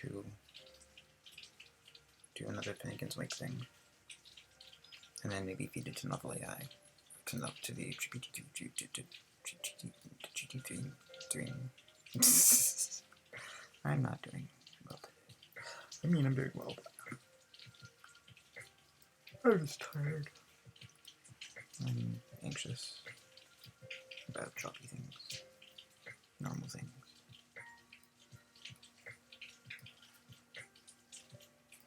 to do another Finnegan's Wake thing, and then maybe feed it to novel AI, to the GPT-3. I'm not doing well today. I mean, I'm doing well, but I'm just tired. I'm anxious about choppy things, normal things.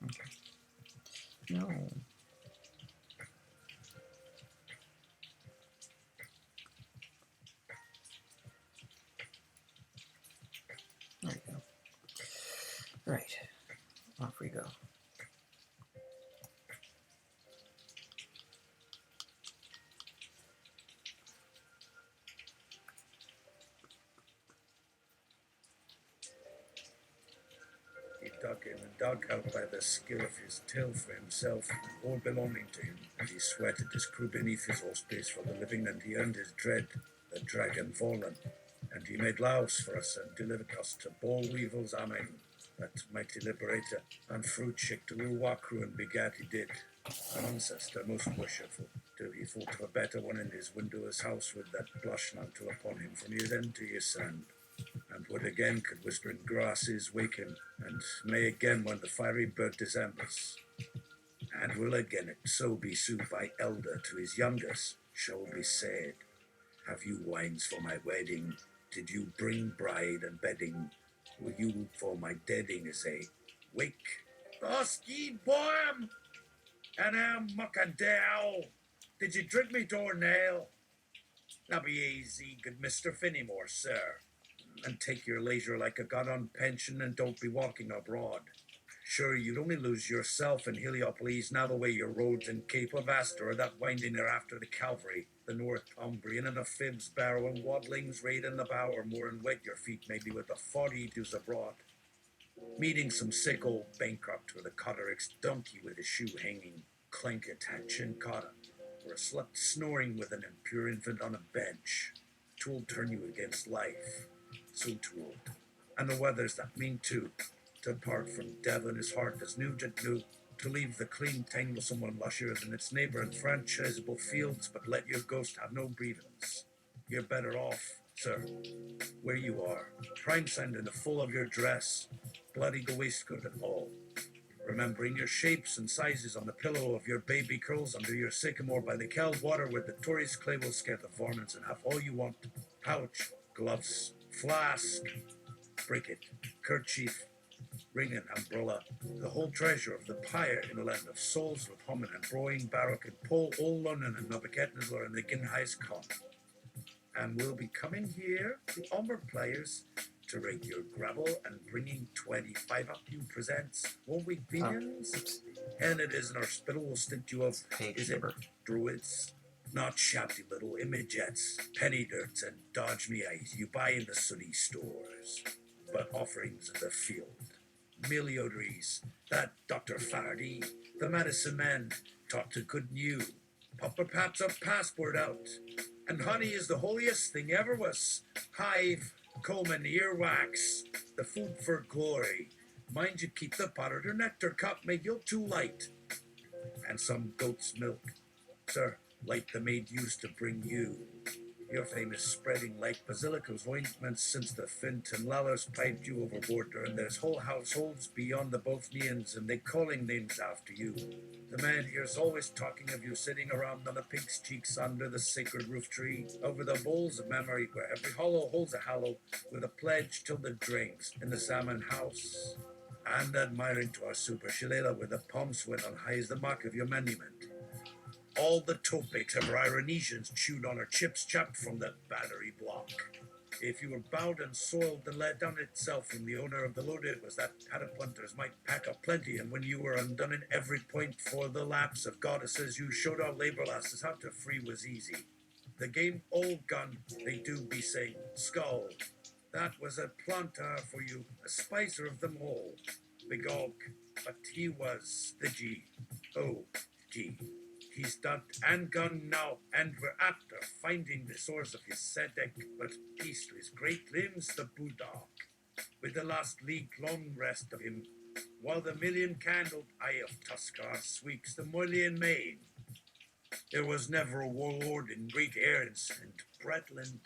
Okay. No. There we go. Right. Off we go. He dug in and dug out by the skill of his till for himself, all belonging to him, and he sweated his crew beneath his space for the living, and he earned his dread, the dragon fallen, and he made laos for us and delivered us to Ball Weevil's Amen, that mighty liberator, and fruit shake to Wakru and begat he did, an ancestor most worshipful, till he thought of a better one in his windowless house with that blush mantle upon him from his end to his sand. And would again could whispering grasses wake him, and may again when the fiery bird Decembers, and will again it so be sued by elder to his youngest, shall be said, have you wines for my wedding? Did you bring bride and bedding? Will you for my deading say, wake, Oski boy, and muck and dow, did you drink me door nail? Now be easy, good Mr. Finnymore, sir, and take your leisure like a god on pension, and don't be walking abroad. Sure, you'd only lose yourself in Heliopolis, now the way your roads in Cape of Astor, or that winding there after the Calvary, the Northumbrian, and the Fibs Barrow, and Wadlings raid in the Bower Moor, and wet your feet maybe with the 40 do's abroad. Meeting some sick old bankrupt with a cotterick's donkey with his shoe hanging, clank at chin cotta, or a slut snoring with an impure infant on a bench. 'Twill turn you against life. So told, and the weathers that mean to part from Devon his heart as Nugent knew, to leave the clean tanglesome one lusher than its neighbour in franchisable fields, but let your ghost have no grievance. You're better off, sir, where you are, prime sand in the full of your dress, bloody go waistcoat and all, remembering your shapes and sizes on the pillow of your baby curls under your sycamore by the Kel water where the Tories clay will scare the varmints and have all you want, pouch, gloves, flask, bricket, kerchief, ring and umbrella, the whole treasure of the pyre in a land of souls with hommin and broing, barrack and pole, all London and Nebuchadnezzar and the Ginhais con. And we'll be coming here, the Umber players, to rate your gravel and bringing 25 up you presents, won't we, Vinians? And it is in our spittle will stint you of, is it druids? Not shabby little imagettes, penny dirts and dodge me eyes you buy in the sooty stores, but offerings of the field. Meliodaries, that Dr. Flaherty, the medicine man, taught to good new, papa paps a passport out, and honey is the holiest thing ever was, hive, comb and earwax, the food for glory, mind you keep the powdered or nectar cup made you'll too light, and some goat's milk, sir, like the maid used to bring you. Your famous spreading like basilica's ointments since the Fint and Lallas piped you overboard her, and there's whole households beyond the Bothnians, and they calling names after you. The man here's always talking of you sitting around on a pig's cheeks under the sacred roof tree, over the bowls of memory where every hollow holds a hallow, with a pledge till the drains in the salmon house. And admiring to our super shillelagh with a palm sweat on high is the mark of your monument. All the topics of our Ironesians chewed on our chips chopped from the battery block. If you were bowed and soiled and let down itself from the owner of the load, it was that patapunters might pack up plenty, and when you were undone in every point for the lapse of goddesses, you showed our labour lasses how to free was easy. The game old gun, they do be saying, skull. That was a planter for you, a spicer of them all. Begog, but he was the G. Oh, G. He's done and gone now, and we're after finding the source of his Sedek, but peace to his great limbs, the Budok. with the last league-long rest of him, while the million-candled eye of Tuscar sweeps the Moylian main. There was never a warlord in great Airns and Bretland,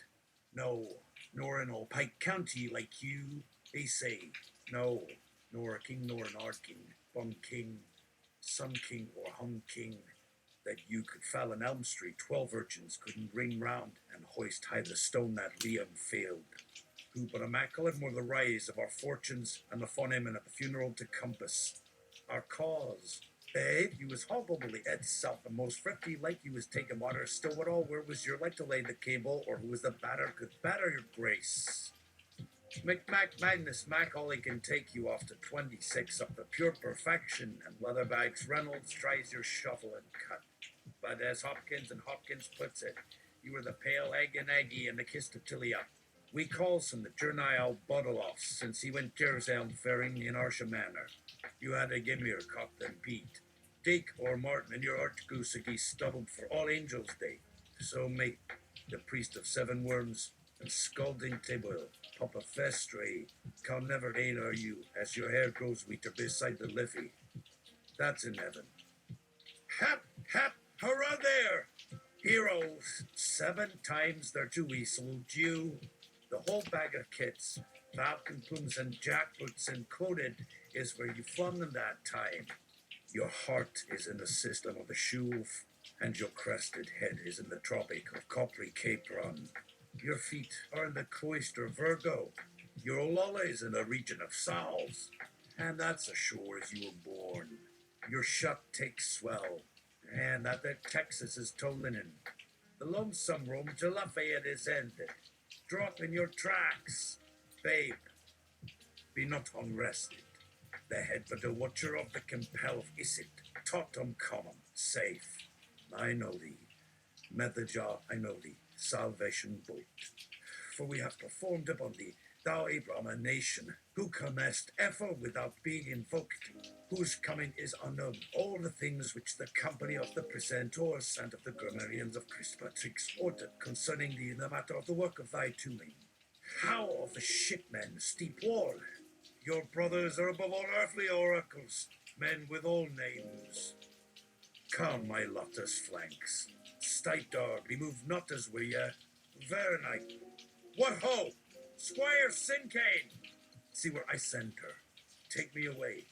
no, nor in all Pike County like you, they say, no, nor a king nor an art king, bun king, sun king or hung king, that you could fell in Elm Street 12 urchins couldn't ring round and hoist high the stone that Liam failed. Who but a Macklin were the rise of our fortunes and the fun him at the funeral to compass. Our cause. Babe, you was hobbleably itself and most thrifty like you was taking water, still what all where was your like to lay the cable, or who was the batter could batter your grace. McMac Magnus Macaulay can take you off to 26 up to pure perfection, and Leatherbags Reynolds tries your shuffle and cut. But as Hopkins and Hopkins puts it, you were the pale egg and Aggie and the kiss to Tilly up. We calls him the Journal Bottleoffs, since he went Jersey faring in Arsha Manor. You had a gimmer cocked and Pete. Dick or Martin and your archgoose a geese stubbled for All Angels' Day. So make the priest of seven worms and scalding table, Papa Festre, come never ain are you, as your hair grows weeter beside the liffey. That's in heaven. Hap, hap, hurrah there! Heroes, 7 times their two we salute you. The whole bag of kits, falcon plumes and jackboots included, is where you flung them that time. Your heart is in the system of the Shuv, and your crested head is in the tropic of Copley Cape Run. Your feet are in the cloister of Virgo. Your lulla is in the region of Sal's, and that's ashore as you were born. Your shut takes swell, and that there Texas is toe linen. The lonesome room to Lafayette is ended. Drop in your tracks, babe. Be not unrested. The head but the watcher of the compel of Isit, Totum common, safe. I know thee. Methodjaw, I know thee. Salvation boat. For we have performed upon thee, thou Abraham, a nation, who comest ever without being invoked, whose coming is unknown. All the things which the company of the presentors and of the grammarians of Christpatrick's ordered concerning thee in the matter of the work of thy tombing. How of the shipmen, steep wall? Your brothers are above all earthly oracles, men with all names. Come, my lotus flanks. Stipe dog, be moved not as we very night. What ho! Squire Finnegain! See where I send her. Take me away.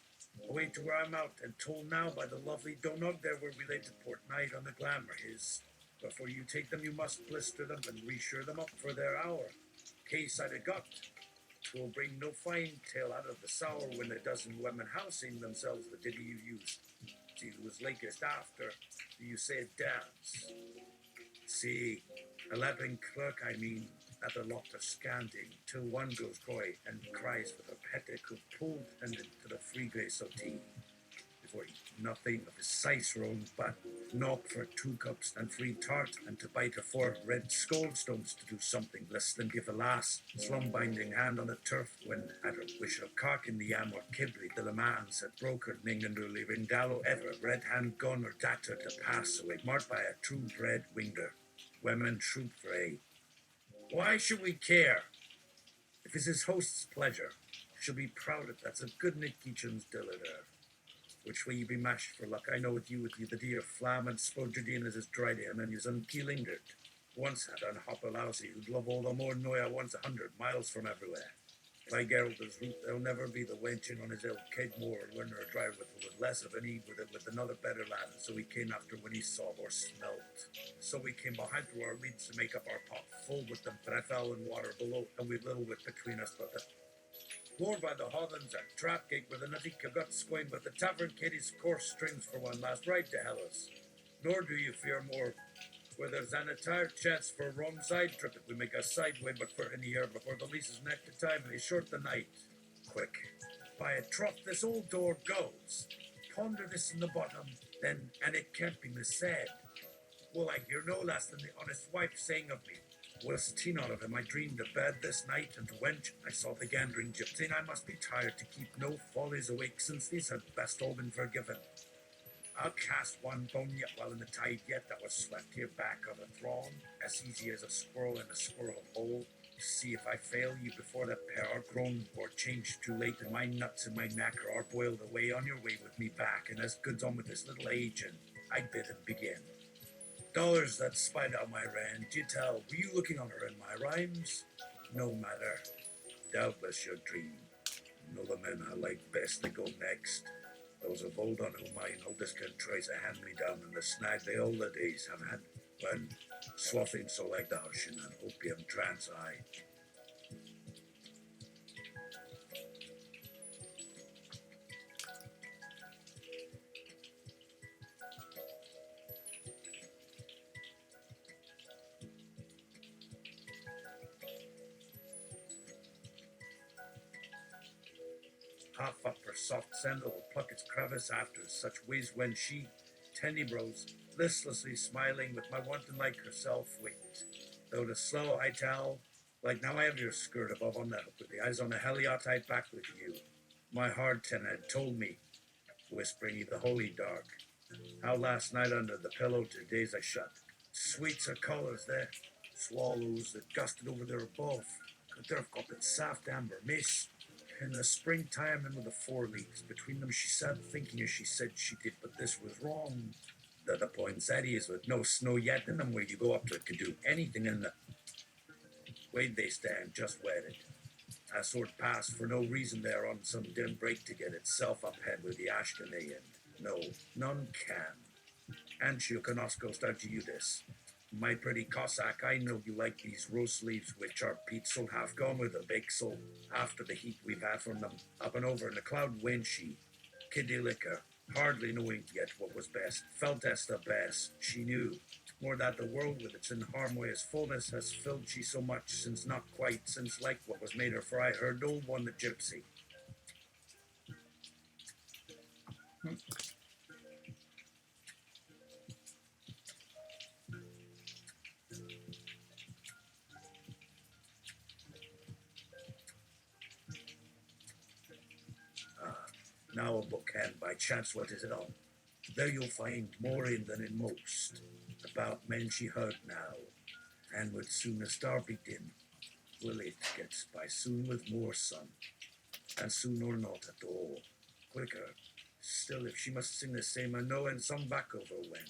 Away to where I'm out, and told now by the lovely Donog there where we lay to port night on the glamour his. Before you take them, you must blister them and resure them up for their hour. Case I'd a got. 'Twill bring no fine tale out of the sour when a dozen women housing themselves the ditty you used. See who was lakest after, do you say it dance? See, a lapping clerk I mean, at the lot of scanting, till one goes coy and cries with her petticoat pulled and into the free grace of tea. Before he nothing of his cicerone, but knock for 2 cups and 3 tart, and to bite her 4 red scoldstones to do something less than give a lass slum-binding hand on the turf when at her wish of cock in the yam or kibri the lamans had broken ning and early rindallo ever red hand gun or datter to pass away marked by a true bred winger. Women troop for a. Why should we care? If it's his host's pleasure, she'll be proud of that's a good Nick Keacham's dilliter. Which way you be mashed for luck? I know with you the dear flam and spodjardine as is dried him and you's unkeelingered. Once had an hopper lousy who'd love all the more noya once 100 miles from everywhere. By Gerald's route, there'll never be the wenching on his ill keg more and learn her to drive with less of an ease with another better lad, and so we came after when he saw or smelt. So we came behind through our leads to make up our pot full with them, but I fell in water below, and we'd little wit between us but the Lord by the Hothans and Trapgate with a nutty got squain, but the tavern kiddies coarse strings for one last ride to Hellas. Nor do you fear more, where there's an entire chance for a wrong side trip if we make a sideway, but for in the air before the lease is neck to time and he's short the night. Quick, by a trough this old door goes. Ponder this in the bottom, then, and it can't be missaid. Will I hear no less than the honest wife saying of me, was teen out of him, I dreamed of bed this night, and wench, I saw the gandering gypsy, I must be tired to keep no follies awake, since these had best all been forgiven. I'll cast one bone yet while in the tide yet that was swept here back of a throng, as easy as a squirrel in a squirrel hole. See if I fail you before the pair are grown, or changed too late, and my nuts and my knacker are boiled away on your way with me back, and as good's on with this little age, and I bid him begin. Dollars that spied out my rand, you tell, were you looking on her in my rhymes? No matter, doubtless your dream. Know the men I like best that go next. Those of old on whom mine oldest can trace a hand me down in the snag they all the days have had, when swathing so like the hush in an opium trance I. Half up her soft sandal will pluck its crevice after such ways when she, tennybrows, listlessly smiling with my wanton like herself, wait. Though the slow I tell, like now I have your skirt above on the hook with the eyes on the heliot I back with you. My hard ten had told me, whispering the holy dark, how last night under the pillow to days I shut. Sweets are colours there, swallows that gusted over there above, could there have got that soft amber mist. In the springtime and with the 4 leaves between them she sat thinking as she said she did, but this was wrong. The poinsettias with no snow yet in them where you go up to it could do anything in the way they stand just wetted. A sort pass for no reason there on some dim break to get itself up head with the Ashkenay, and no, none can. And Shiokonosko start to you this. My pretty Cossack, I know you like these roast leaves which are peat so half gone with the bake so after the heat we've had from them up and over in the cloud wind she kiddie liquor, hardly knowing yet what was best, felt as the best she knew. More that the world with its inharmonious fullness has filled she so much since not quite since like what was made her for I heard old one the gypsy. Now a book hand by chance, what is it on? There you'll find more in than in most, about men she heard now, and would soon a star begin. Will it get by soon with more sun, and soon or not at all, quicker. Still, if she must sing the same, I know and some back over when.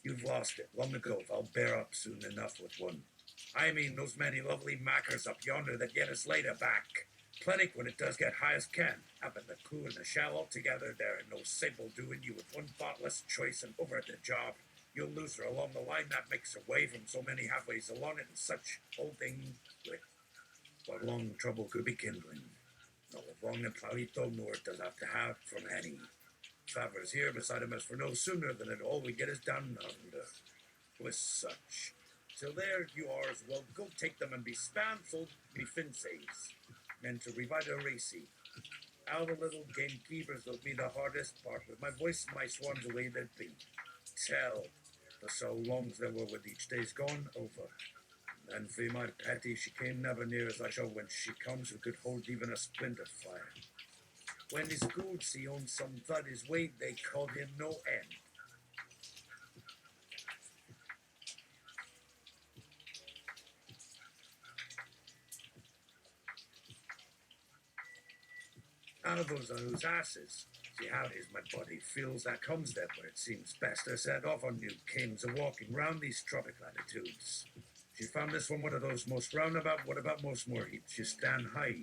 You've lost it long ago, if I'll bear up soon enough with one. I mean those many lovely mackers up yonder that get us later back. Plenty when it does get high as can. Up in the coo and the shell altogether there, and no sable doing you with one thoughtless choice and over at the job. You'll lose her along the line that makes her way from so many halfways along it and such old thing with what long trouble could be kindling. No long and clarito nor it does have to have from any. Travers here beside him as for no sooner than it all we get is down under. With such. Till there you are as well go take them and be spanselled, me fin says. And to revive a racy. How the little gamekeepers will be the hardest part, with my voice and my swans away they'd be. Tell, for so long as they were with each day's gone over. And for my Patty, she came never near as I shall when she comes who could hold even a splint of fire. When his goods he owns some thud his weight, they called him no end. None of those are whose asses. See how it is my body feels that comes there, but it seems best to set off on new kings a walking round these tropic latitudes. She found this one of those most roundabout, what about most more heaps? You stand high.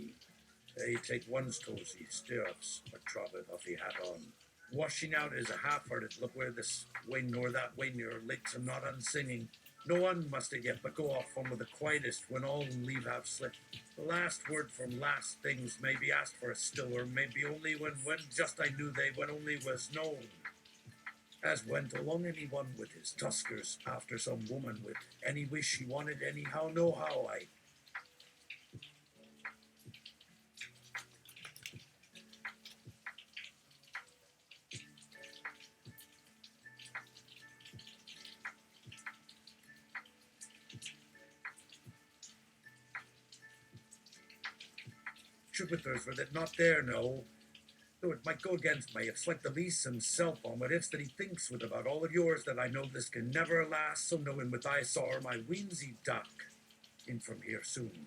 They take one's toesy stirrups, a trobbit off he hat on. Washing out is a half-hearted look where this way nor that way near lakes and not unsinging. No one must yet but go off on with the quietest when all leave have slipped. The last word from last things may be asked for a still, or maybe only when just I knew they when only was known. As went along any one with his tuskers after some woman with any wish he wanted anyhow, no how I. Jupiter's were that not there, no. Though it might go against me, it's like the lease himself on what ifs that he thinks with about all of yours that I know this can never last, so knowing with I saw her my weensy duck in from here soon.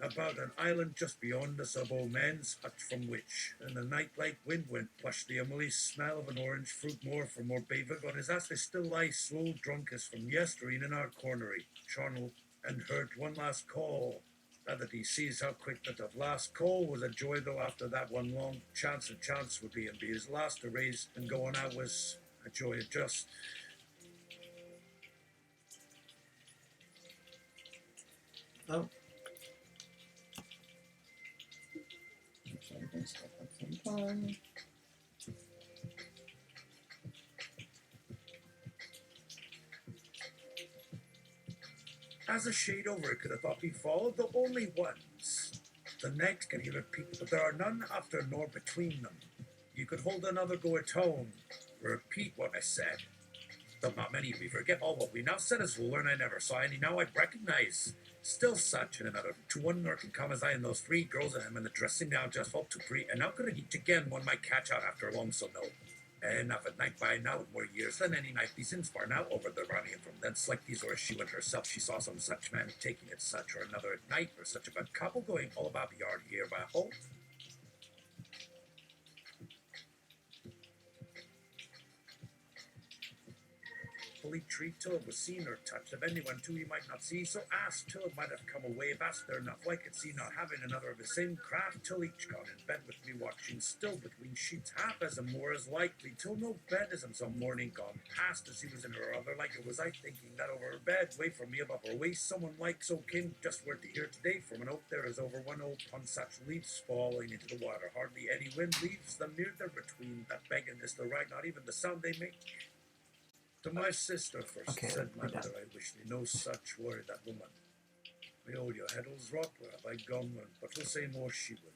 about an island just beyond us, of old man's hut from which, in the night like wind went plush the Emily smell of an orange fruit more for more bavid on his ass they still lie slow drunk as from yestereen in our cornery, charnel, and heard one last call. Now that he sees how quick that of last call was a joy though after that one long chance would be and be his last to raise and go on out was a joy just. Oh. Okay, step up some time. As a shade over it could have thought we followed the only ones. The next can hear repeat, but there are none after nor between them. You could hold another go at home. Repeat what I said. Though not many we forget all what we now said as we'll learn I never saw any now I'd recognize. Still such in another to one nor can come as I and those three girls and him in the dressing down just felt too pretty, and now could I eat again one might catch out after long so no. Enough at night by now more years than any night these ins far now over the running, and from thence like these or she went herself she saw some such man taking it such or another at night or such a bad couple going all about the yard here by hole. Fully treat till it was seen or touched of anyone too he might not see, so ask till it might have come away if asked there enough like it see not having another of the same craft till each gone in bed with me watching still between sheets half as a more as likely till no bed as him some morning gone past as he was in her other like it was I thinking that over her bed way from me above her waist someone like so came just word to hear today from an oak there is over one old pond such leaves falling into the water hardly any wind leaves them near there between that begging this the right not even the sound they make. To my sister first Okay, said my we're done. mother, I wish thee no such word that woman. Behold your head all's rot where have I gone, but will say more she would.